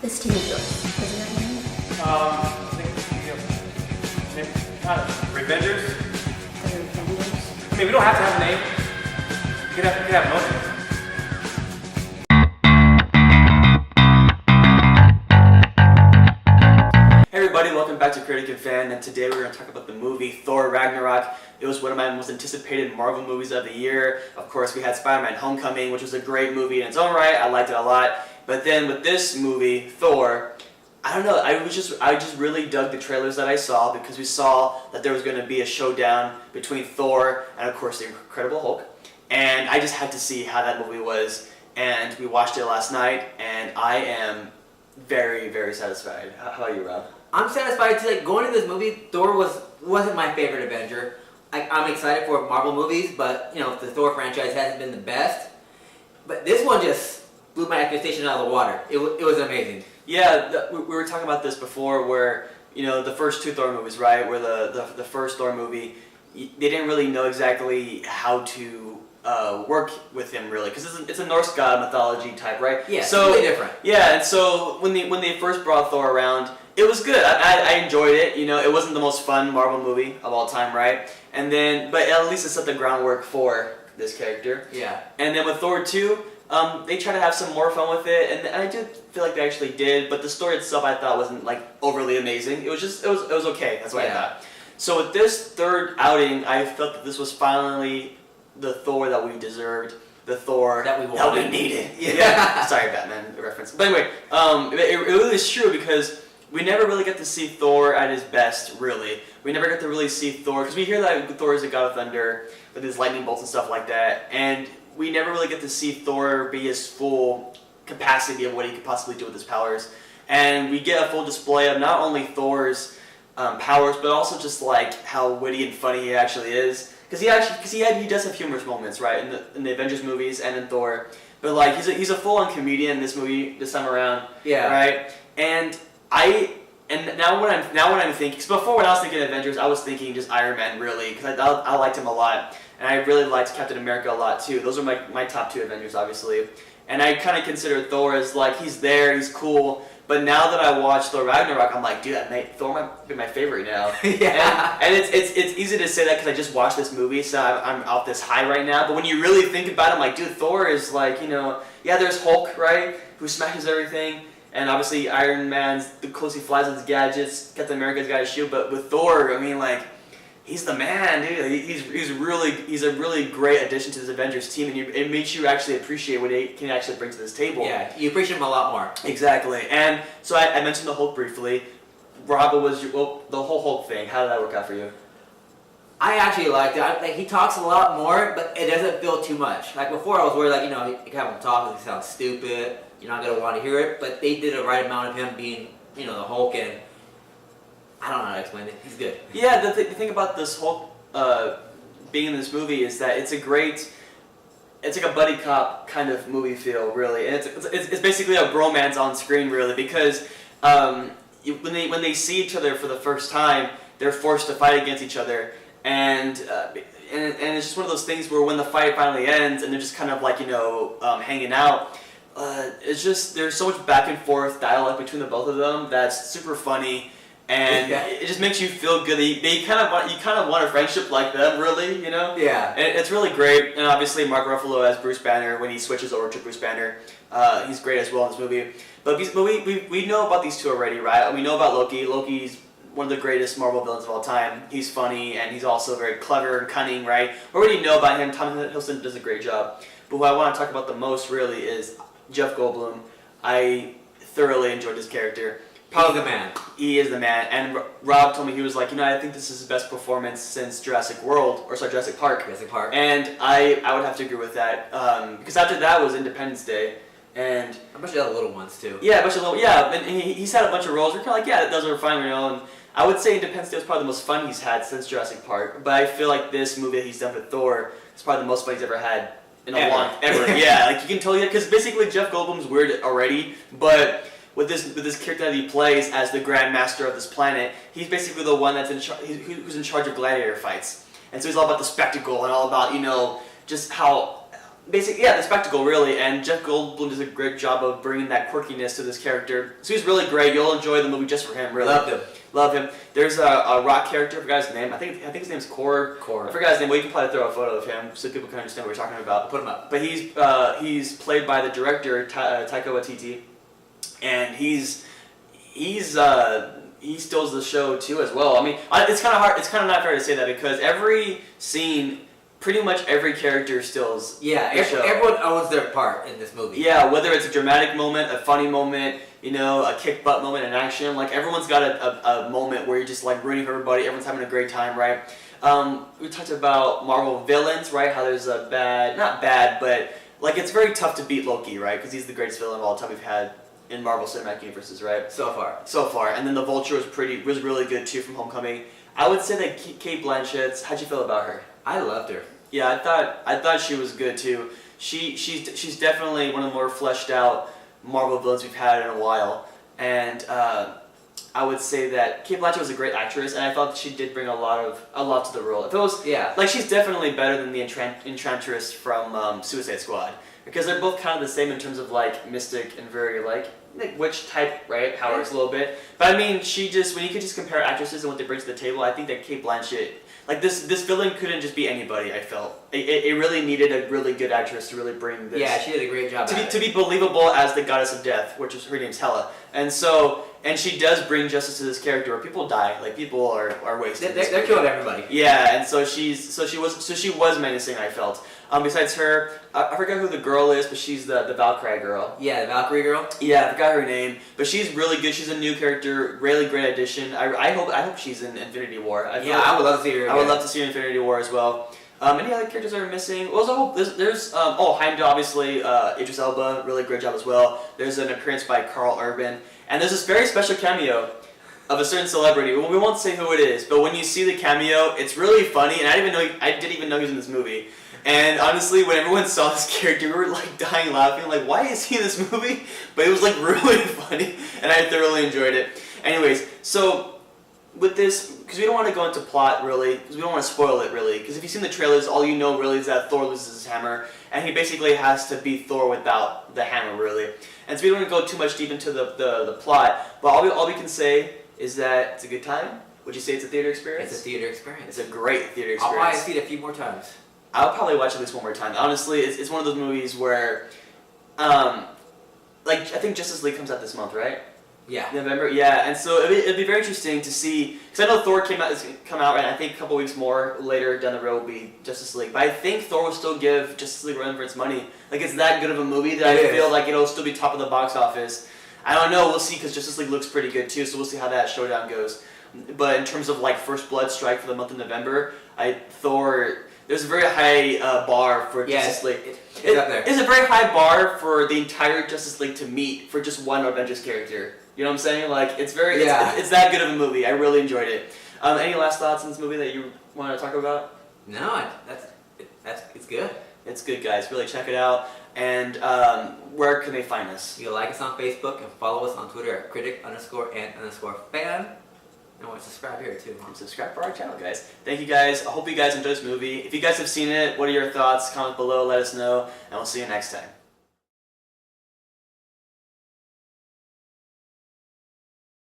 This team is yours. Isn't that name? I think, Revengers? The Revengers? I mean, we don't have to have a name. You can have no name. Hey everybody, welcome back to Critic and Fan, and today we're going to talk about the movie Thor Ragnarok. It was one of my most anticipated Marvel movies of the year. Of course, we had Spider-Man Homecoming, which was a great movie in its own right. I liked it a lot. But then with this movie, Thor, I don't know, I just really dug the trailers that I saw because we saw that there was going to be a showdown between Thor and, of course, the Incredible Hulk. And I just had to see how that movie was. And we watched it last night, and I am very, very satisfied. How about you, Rob? I'm satisfied too. Like, going to this movie, Thor wasn't my favorite Avenger. I'm excited for Marvel movies, but you know, the Thor franchise hasn't been the best. But this one just blew my expectation out of the water. It was amazing. Yeah, we were talking about this before, where you know the first two Thor movies, right? Where the first Thor movie, they didn't really know exactly how to work with him really, because it's a Norse god mythology type, right? Yeah, so totally different. Yeah, and so when they first brought Thor around, it was good. I enjoyed it. You know, it wasn't the most fun Marvel movie of all time, right? And then, but at least it set the groundwork for this character. Yeah. And then with Thor 2, they try to have some more fun with it, and I do feel like they actually did. But the story itself, I thought, wasn't like overly amazing. It was just it was okay. That's what I thought. So with this third outing, I felt that this was finally the Thor that we deserved. The Thor that we needed. Yeah. Sorry, Batman reference. But anyway, it really is true because we never really get to see Thor at his best, really. We never get to really see Thor, because we hear that Thor is a god of thunder, with his lightning bolts and stuff like that, and we never really get to see Thor be his full capacity of what he could possibly do with his powers. And we get a full display of not only Thor's powers, but also just like how witty and funny he actually is. Because he does have humorous moments, right, in the Avengers movies and in Thor. But like he's a full-on comedian in this movie this time around. Yeah. Right. Now when I'm thinking, because before when I was thinking Avengers, I was thinking just Iron Man really, because I liked him a lot, and I really liked Captain America a lot too. Those are my top two Avengers, obviously. And I kind of consider Thor as like he's there, he's cool. But now that I watched Thor Ragnarok, I'm like, dude, Thor might be my favorite now. Yeah. And it's easy to say that because I just watched this movie, so I'm off this high right now. But when you really think about it, I'm like, dude, Thor is like, you know, yeah, there's Hulk, right, who smashes everything. And obviously Iron Man's the close he flies with his gadgets. Captain America's got his shield, but with Thor, I mean, like, he's the man, dude. He's a really great addition to this Avengers team, and it makes you actually appreciate what he can actually bring to this table. Yeah, you appreciate him a lot more. Exactly. And so I mentioned the Hulk briefly. Rob, what was the whole Hulk thing? How did that work out for you? I actually liked it. Like, he talks a lot more, but it doesn't feel too much. Like before, I was worried, like, you know, you have him talk and he sounds stupid. You're not gonna want to hear it, but they did the right amount of him being, you know, the Hulk, and I don't know how to explain it. He's good. Yeah, the thing about this Hulk being in this movie is that it's like a buddy cop kind of movie feel, really, and it's basically a bromance on screen, really, because when they see each other for the first time, they're forced to fight against each other, and it's just one of those things where when the fight finally ends and they're just kind of like, you know, hanging out. It's just there's so much back and forth dialogue between the both of them that's super funny, and it just makes you feel good. You kind of want a friendship like them, really, you know. Yeah. And it's really great, and obviously Mark Ruffalo as Bruce Banner when he switches over to Bruce Banner, he's great as well in this movie. But we know about these two already, right? We know about Loki. Loki's one of the greatest Marvel villains of all time. He's funny, and he's also very clever and cunning, right? We already know about him. Tom Hiddleston does a great job. But what I want to talk about the most, really, is Jeff Goldblum. I thoroughly enjoyed his character. Probably the man. He is the man. And Rob told me, he was like, you know, I think this is his best performance since Jurassic Park. Jurassic Park. And I would have to agree with that. Because after that was Independence Day. And a bunch of other little ones too. Yeah, a bunch of little, yeah. And he's had a bunch of roles. We're kind of like, yeah, those are fine, you know. And I would say Independence Day was probably the most fun he's had since Jurassic Park. But I feel like this movie that he's done with Thor is probably the most fun he's ever had. In a long ever, yeah, like you can totally, because basically Jeff Goldblum's weird already, but with this character that he plays as the Grand Master of this planet, he's basically the one that's who's in charge of gladiator fights, and so he's all about the spectacle and all about, you know, just how Basically, yeah, the spectacle really, and Jeff Goldblum does a great job of bringing that quirkiness to this character. So he's really great. You'll enjoy the movie just for him. Really, Loved him. There's a rock character. I forgot his name. I think his name's Core. I forgot his name. Well, you can probably throw a photo of him so people can understand what we're talking about. I'll put him up. But he's played by the director Taika Waititi, and he steals the show too as well. I mean, it's kind of hard. It's kind of not fair to say that because every scene. Pretty much every character steals the show. Everyone owns their part in this movie. Yeah, whether it's a dramatic moment, a funny moment, a kick butt moment in action, like everyone's got a moment where you're just like rooting for everybody, everyone's having a great time, right? We talked about Marvel villains, right? How there's a not bad, but like it's very tough to beat Loki, right? Because he's the greatest villain of all time we've had in Marvel Cinematic Universes, right? So far. And then the Vulture was really good too from Homecoming. I would say that Kate Blanchett, how'd you feel about her? I loved her. Yeah, I thought she was good too. She's definitely one of the more fleshed out Marvel villains we've had in a while, and I would say that Kate Blanchett was a great actress, and I thought that she did bring a lot to the role. If it was like she's definitely better than the Enchantress from Suicide Squad because they're both kind of the same in terms of like mystic and very like witch type powers a little bit. But I mean, when you could just compare actresses and what they bring to the table, I think that Kate Blanchett. Like this villain couldn't just be anybody. I felt it really needed a really good actress to really bring this. Yeah, she did a great job. To be believable as the goddess of death, which is her name's Hela, and she does bring justice to this character where people die, like people are wasted. They're killing everybody. Yeah, and so she was menacing. I felt. Besides her, I forgot who the girl is, but she's the Valkyrie girl. Yeah, the Valkyrie girl. Yeah, I forgot her name, but she's really good. She's a new character, really great addition. I hope she's in Infinity War. I would love to see her. Again. I would love to see her in Infinity War as well. Any other characters that are missing? Well, there's Heimdall, obviously, Idris Elba, really great job as well. There's an appearance by Carl Urban, and there's this very special cameo of a certain celebrity. Well, we won't say who it is, but when you see the cameo, it's really funny, and I didn't even know he was in this movie. And honestly, when everyone saw this character, we were like dying laughing, like, why is he in this movie? But it was like really funny, and I thoroughly enjoyed it. Anyways, so with this, because we don't want to go into plot really, because we don't want to spoil it really, because if you've seen the trailers, all you know really is that Thor loses his hammer, and he basically has to beat Thor without the hammer really. And so we don't want to go too much deep into the plot, but all we can say is that it's a good time. Would you say it's a theater experience? It's a theater experience. It's a great theater experience. I'll probably see it a few more times. I'll probably watch it at least one more time. Honestly, it's one of those movies where, I think Justice League comes out this month, right? Yeah. November, yeah. And so it'd be very interesting to see, because I know Thor is going to come out, and I think a couple weeks more later down the road will be Justice League. But I think Thor will still give Justice League a run for its money. Like, it's that good of a movie that I feel like it'll still be top of the box office. I don't know, we'll see, because Justice League looks pretty good too, so we'll see how that showdown goes. But in terms of like First Blood strike for the month of November, there's a very high bar for Justice League. It's up there. It's a very high bar for the entire Justice League to meet for just one Avengers character. You know what I'm saying? Like, it's that good of a movie. I really enjoyed it. Any last thoughts on this movie that you want to talk about? No, it's good. It's good, guys. Really check it out. And where can they find us? You can like us on Facebook and follow us on Twitter at critic_and_fan. And subscribe here too. Subscribe for our channel, guys. Thank you, guys. I hope you guys enjoyed this movie. If you guys have seen it, what are your thoughts? Comment below, let us know, and we'll see you next time.